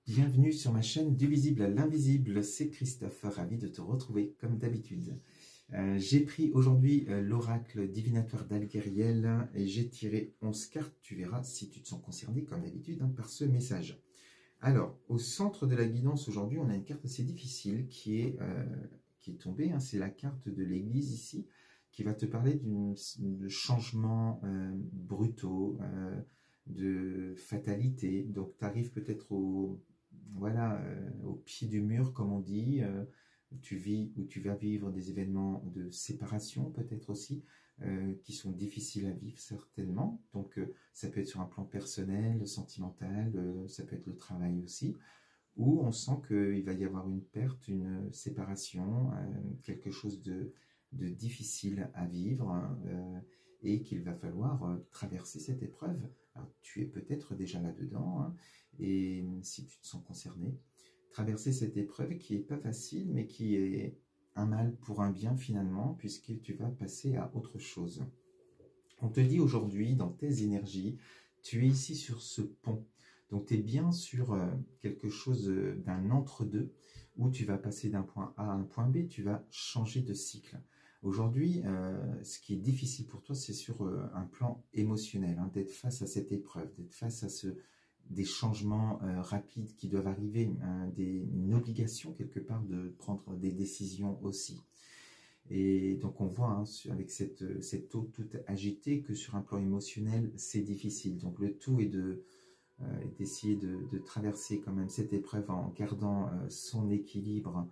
Bienvenue sur ma chaîne Du visible à l'invisible, c'est Christophe, ravi de te retrouver comme d'habitude. J'ai pris aujourd'hui l'oracle divinatoire d'Algueriel et j'ai tiré 11 cartes, tu verras si tu te sens concerné comme d'habitude par ce message. Alors, au centre de la guidance aujourd'hui, on a une carte assez difficile qui est tombée, c'est la carte de l'église ici, qui va te parler de changements brutaux, de fatalité. Donc tu arrives peut-être au pied du mur, comme on dit. Tu vis ou tu vas vivre des événements de séparation peut-être aussi, qui sont difficiles à vivre certainement. Donc ça peut être sur un plan personnel, sentimental, ça peut être le travail aussi, où on sent qu'il va y avoir une perte, une séparation, quelque chose de difficile à vivre, et qu'il va falloir traverser cette épreuve. Alors, tu es peut-être déjà là-dedans, et si tu te sens concerné, traverser cette épreuve qui n'est pas facile, mais qui est un mal pour un bien finalement, puisque tu vas passer à autre chose. On te dit aujourd'hui, dans tes énergies, tu es ici sur ce pont. Donc tu es bien sur quelque chose d'un entre-deux, où tu vas passer d'un point A à un point B, tu vas changer de cycle. Aujourd'hui, ce qui est difficile pour toi, c'est sur un plan émotionnel, d'être face à cette épreuve, d'être face à des changements rapides qui doivent arriver, une obligation quelque part de prendre des décisions aussi. Et donc on voit avec cette eau toute agitée que sur un plan émotionnel, c'est difficile. Donc le tout est d'essayer de traverser quand même cette épreuve en gardant son équilibre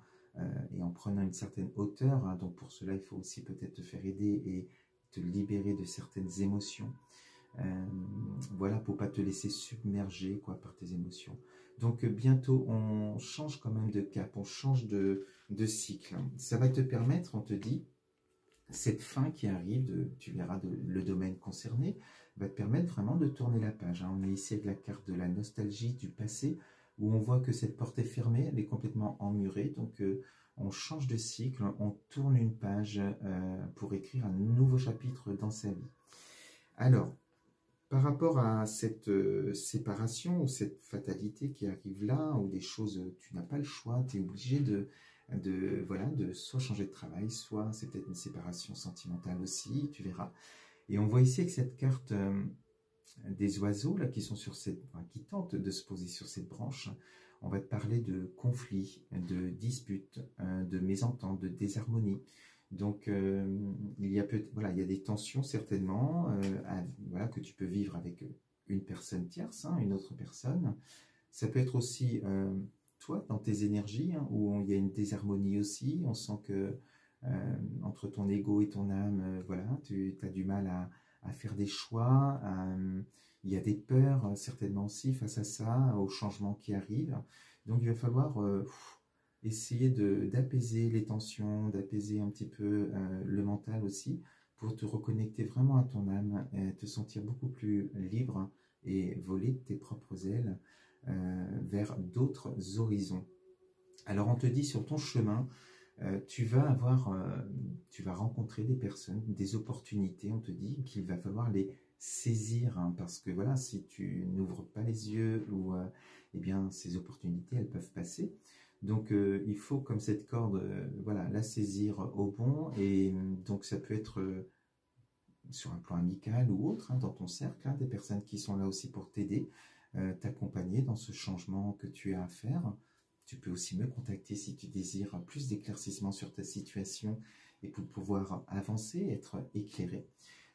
et en prenant une certaine hauteur. Donc pour cela, il faut aussi peut-être te faire aider et te libérer de certaines émotions. Voilà, pour pas te laisser submerger par tes émotions. Donc bientôt on change quand même de cap, on change de cycle. Ça va te permettre, on te dit, cette fin qui arrive, tu verras le domaine concerné, va te permettre vraiment de tourner la page. On est ici avec la carte de la nostalgie du passé, où on voit que cette porte est fermée, elle est complètement emmurée, donc on change de cycle, on tourne une page pour écrire un nouveau chapitre dans sa vie. Alors, par rapport à cette séparation ou cette fatalité qui arrive là, ou des choses, tu n'as pas le choix, tu es obligé de soit changer de travail, soit c'est peut-être une séparation sentimentale aussi, tu verras. Et on voit ici avec cette carte des oiseaux là, qui tentent de se poser sur cette branche. On va te parler de conflits, de disputes, de mésententes, de désharmonie. Donc, il y a des tensions certainement que tu peux vivre avec une personne tierce, une autre personne. Ça peut être aussi toi, dans tes énergies, où il y a une désharmonie aussi. On sent que entre ton ego et ton âme, tu as du mal à faire des choix. Il y a des peurs certainement aussi face à ça, aux changements qui arrivent. Donc, il va falloir essayer d'apaiser les tensions, d'apaiser un petit peu le mental aussi, pour te reconnecter vraiment à ton âme, te sentir beaucoup plus libre et voler de tes propres ailes vers d'autres horizons. Alors on te dit sur ton chemin, tu vas rencontrer des personnes, des opportunités, on te dit qu'il va falloir les saisir, parce que voilà, si tu n'ouvres pas les yeux, ou eh bien ces opportunités elles peuvent passer. Donc il faut, comme cette corde, la saisir au bon. Et donc ça peut être sur un plan amical ou autre, dans ton cercle, des personnes qui sont là aussi pour t'aider, t'accompagner dans ce changement que tu as à faire. Tu peux aussi me contacter si tu désires plus d'éclaircissement sur ta situation et pour pouvoir avancer, être éclairé.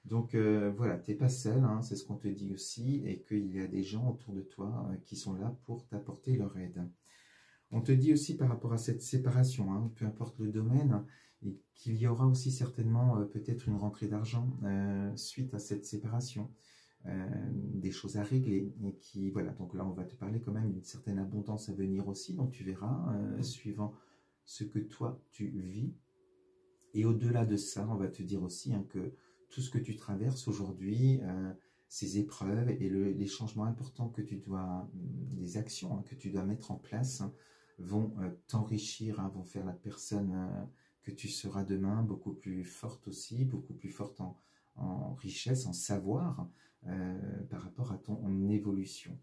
Donc voilà, tu n'es pas seul, c'est ce qu'on te dit aussi, et qu'il y a des gens autour de toi qui sont là pour t'apporter leur aide. On te dit aussi par rapport à cette séparation, peu importe le domaine, et qu'il y aura aussi certainement peut-être une rentrée d'argent suite à cette séparation, des choses à régler, et qui, voilà, donc là on va te parler quand même d'une certaine abondance à venir aussi, donc tu verras, suivant ce que toi tu vis. Et au-delà de ça, on va te dire aussi que tout ce que tu traverses aujourd'hui, ces épreuves et les changements importants que tu dois, les actions que tu dois mettre en place, vont t'enrichir, vont faire la personne que tu seras demain beaucoup plus forte aussi, beaucoup plus forte en richesse, en savoir, par rapport à ton évolution.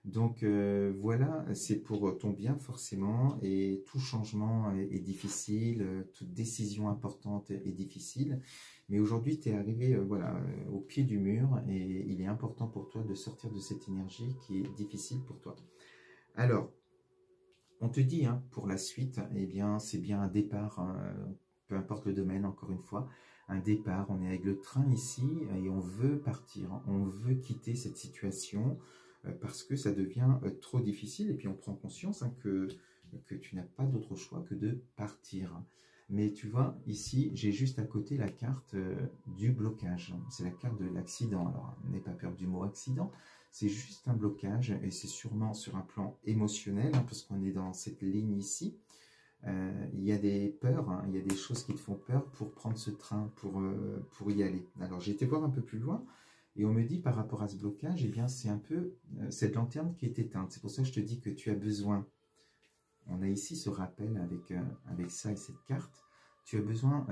Donc voilà, c'est pour ton bien forcément, et tout changement est difficile, toute décision importante est difficile. Mais aujourd'hui, tu es arrivé voilà, au pied du mur, et il est important pour toi de sortir de cette énergie qui est difficile pour toi. Alors, on te dit, hein, pour la suite, eh bien, c'est bien un départ, peu importe le domaine, encore une fois, un départ, on est avec le train ici, et on veut partir, hein, on veut quitter cette situation, parce que ça devient trop difficile, et puis on prend conscience, hein, que tu n'as pas d'autre choix que de partir. Mais tu vois, ici, j'ai juste à côté la carte du blocage, c'est la carte de l'accident. Alors, n'aie pas peur du mot accident, c'est juste un blocage, et c'est sûrement sur un plan émotionnel, hein, parce qu'on est dans cette ligne ici. Il y a des peurs, hein, il y a des choses qui te font peur pour prendre ce train, pour y aller. Alors j'ai été voir un peu plus loin, et on me dit par rapport à ce blocage, eh bien c'est un peu cette lanterne qui est éteinte. C'est pour ça que je te dis que tu as besoin, on a ici ce rappel avec ça et cette carte, tu as besoin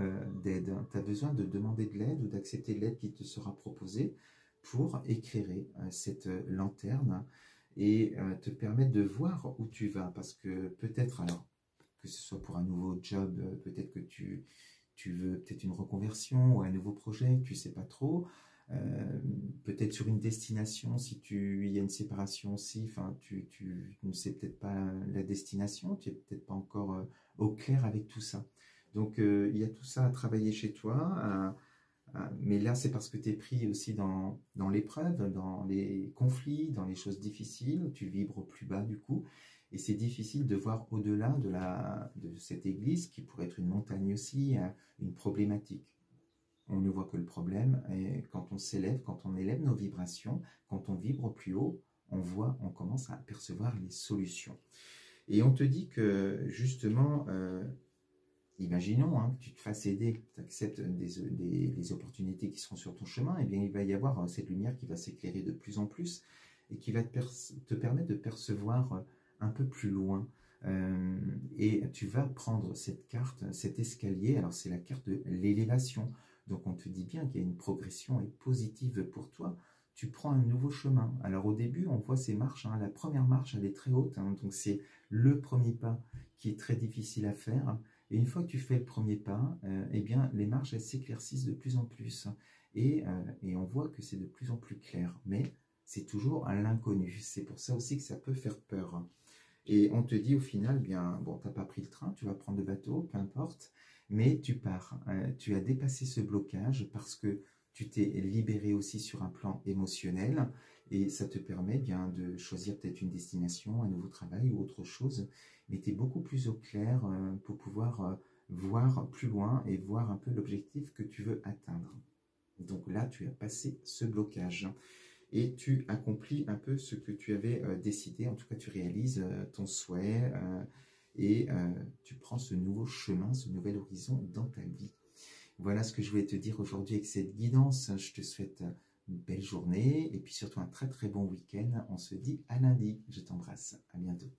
d'aide, tu as besoin de demander de l'aide ou d'accepter l'aide qui te sera proposée pour éclairer cette lanterne, et te permettre de voir où tu vas. Parce que peut-être, alors, que ce soit pour un nouveau job, peut-être que tu veux peut-être une reconversion ou un nouveau projet, tu ne sais pas trop. Peut-être sur une destination, si il y a une séparation aussi, enfin, tu ne sais peut-être pas la destination, tu n'es peut-être pas encore au clair avec tout ça. Donc, il y a tout ça à travailler chez toi, mais là, c'est parce que tu es pris aussi dans l'épreuve, dans les conflits, dans les choses difficiles, tu vibres plus bas du coup, et c'est difficile de voir au-delà de cette église, qui pourrait être une montagne aussi, une problématique. On ne voit que le problème, et quand on s'élève, quand on élève nos vibrations, quand on vibre plus haut, on commence à apercevoir les solutions. Et on te dit que justement, imaginons que tu te fasses aider, que tu acceptes les opportunités qui seront sur ton chemin, et bien il va y avoir cette lumière qui va s'éclairer de plus en plus, et qui va te permettre de percevoir un peu plus loin. Et tu vas prendre cette carte, cet escalier, alors c'est la carte de l'élévation. Donc on te dit bien qu'il y a une progression et positive pour toi. Tu prends un nouveau chemin. Alors au début, on voit ces marches, hein. La première marche, elle est très haute, hein, donc c'est le premier pas qui est très difficile à faire. Et une fois que tu fais le premier pas, eh bien les marches, elles s'éclaircissent de plus en plus. Et on voit que c'est de plus en plus clair. Mais c'est toujours à l'inconnu. C'est pour ça aussi que ça peut faire peur. Et on te dit au final, bien, bon, tu n'as pas pris le train, tu vas prendre le bateau, peu importe, mais tu pars. Tu as dépassé ce blocage parce que tu t'es libéré aussi sur un plan émotionnel, et ça te permet bien de choisir peut-être une destination, un nouveau travail ou autre chose, mais tu es beaucoup plus au clair pour pouvoir voir plus loin et voir un peu l'objectif que tu veux atteindre. Donc là, tu as passé ce blocage et tu accomplis un peu ce que tu avais décidé. En tout cas, tu réalises ton souhait et tu prends ce nouveau chemin, ce nouvel horizon dans ta vie. Voilà ce que je voulais te dire aujourd'hui avec cette guidance. Je te souhaite une belle journée et puis surtout un très très bon week-end. On se dit à lundi. Je t'embrasse. À bientôt.